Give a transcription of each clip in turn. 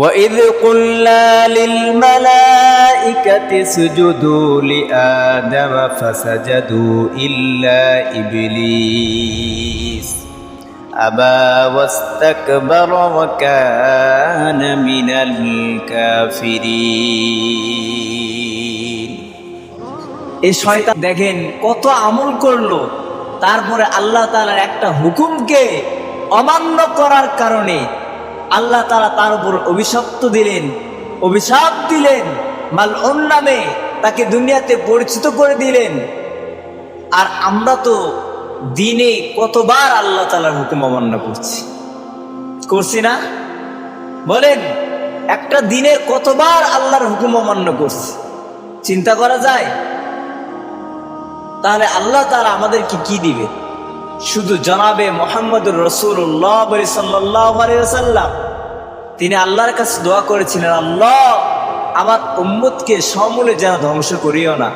وَإِذْ قُلْنَا لِلْمَلَائِكَةِ اسْجُدُوا لِآدَمَ فَسَجَدُوا إِلَّا إِبْلِيسَ أَبَى وَاسْتَكْبَرَ وَكَانَ مِنَ الْكَافِرِينَ। এই শয়তান দেখেন কত আমল করলো, তারপরে আল্লাহ তাআলার একটা হুকুমকে অমান্য করার কারণে আল্লাহ তাআলা তার উপর অভিশাপ দিলেন, মালউন নামে তাকে দুনিয়াতে পরিচিত করে দিলেন। আর আমরা তো দিনে কতবার আল্লাহ তাআলার হুকুম অমান্য করছি না? বলেন, একটা দিনের কতবার আল্লাহর হুকুম অমান্য করছি, চিন্তা করা যায়? তাহলে আল্লাহ তাআলা আমাদেরকে কি দিবে? শুধু জনাবে মুহাম্মদুর রাসূলুল্লাহ সাল্লাল্লাহু আলাইহি ওয়াসাল্লাম তিনি আল্লাহর কাছে দোয়া করেছিলেন, আল্লাহ আমার উম্মতকে সমূলে যেন ধ্বংস করিও না।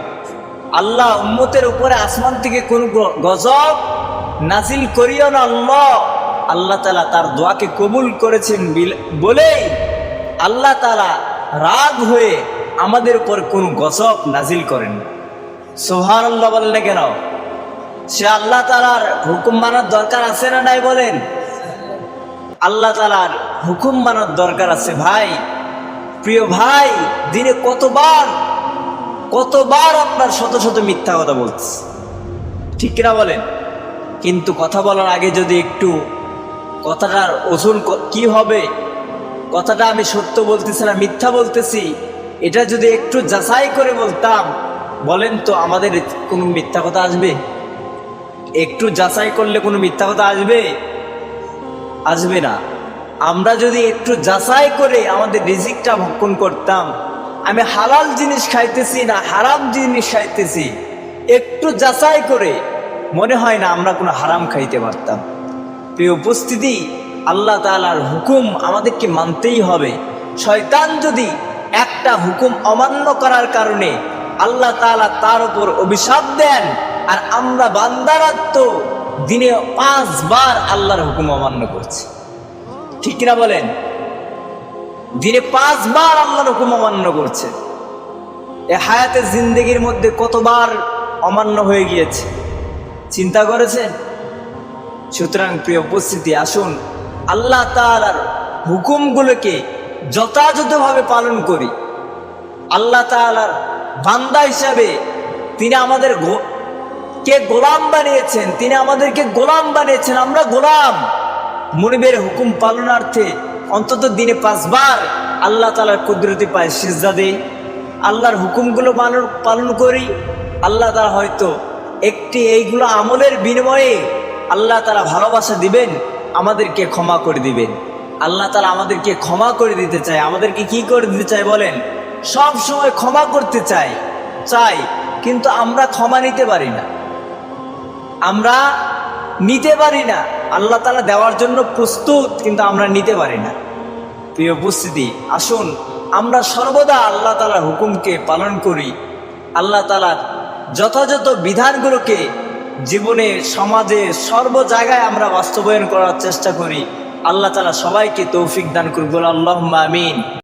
আল্লাহ উম্মতের উপরে আসমান থেকে কোন গজব নাজিল করিও না। আল্লাহ তাআলা তার দোয়াকে কবুল করেছেন বলেই আল্লাহ তাআলা রাগ হয়ে আমাদের উপর কোন গজব নাজিল করেন না। সুবহানাল্লাহ বললে কেন? সে আল্লাহ তাআলার হুকুম মানার দরকার আছে না নাই? বলেন, আল্লাহ তাআলার হুকুম মানার দরকার আছে। ভাই, প্রিয় ভাই, দিনে কতবার আপনার শত শত মিথ্যা কথা বলছে, ঠিক কিনা বলেন? কিন্তু কথা বলার আগে যদি একটু কথাটার ওজন কি হবে, কথাটা আমি সত্য বলতেছি না মিথ্যা বলতেছি, এটা যদি একটু যাচাই করে বলতাম, বলেন তো আমাদের কোনো মিথ্যা কথা আসবে? একটু যাচাই করলে কোনো মিথ্যা কথা আসবে না। আমরা যদি একটু যাচাই করে আমাদের রিজিকটা ভক্ষণ করতাম, আমি হালাল জিনিস খাইতেছি না হারাম জিনিস খাইতেছি, একটু যাচাই করে, মনে হয় না আমরা কোনো হারাম খাইতে পারতাম। প্রিয় উপস্থিতি, আল্লাহ তাআলার হুকুম আমাদেরকে মানতেই হবে। শয়তান যদি একটা হুকুম অমান্য করার কারণে আল্লাহ তাআলা তার উপর অভিশাপ দেন, আর আমরা বান্দারা তো দিনে 5 বার আল্লাহর হুকুম অমান্য করছি, ঠিক কিনা বলেন? দিনে 5 বার আল্লাহর হুকুম অমান্য করছে। এই হায়াতে জিন্দেগির মধ্যে কতবার অমান্য হয়ে গিয়েছে, চিন্তা করেছেন? সুতরাং প্রিয় উপস্থিতি, আসুন আল্লাহ তাআলার হুকুমগুলোকে যথাযথভাবে পালন করি। আল্লাহ তাআলার বান্দা হিসাবে তিনি আমাদের গোলাম বানিয়েছেন, তিনি আমাদেরকে গোলাম বানিয়েছেন। আমরা গোলাম। মুনিবের হুকুম পালনার্থে অন্তত দিনে 5 বার আল্লাহ তাআলার কুদরতি পায়ে সিজদা দেই, আল্লাহর হুকুমগুলো পালন করি। আল্লাহ তাআলা হয়তো এইগুলো আমলের বিনিময়ে আল্লাহ তাআলা ভালোবাসা দিবেন, আমাদেরকে ক্ষমা করে দিবেন। আল্লাহ তাআলা আমাদেরকে ক্ষমা করে দিতে চায়। আমাদেরকে কি করে দিতে চায় বলেন? সব সময় ক্ষমা করতে চাই, কিন্তু আমরা ক্ষমা নিতে পারি না, আল্লাহ তাআলা দেওয়ার জন্য প্রস্তুত, কিন্তু আমরা নিতে পারি না। প্রিয় উপস্থিতি, আসুন আমরা সর্বদা আল্লাহ তাআলার হুকুমকে পালন করি, আল্লাহ তাআলার যথাযথ বিধানগুলোকে জীবনে, সমাজে, সর্ব জায়গায় আমরা বাস্তবায়ন করার চেষ্টা করি। আল্লাহ তাআলা সবাইকে তৌফিক দান করুন, আল্লাহুম্মা আমিন।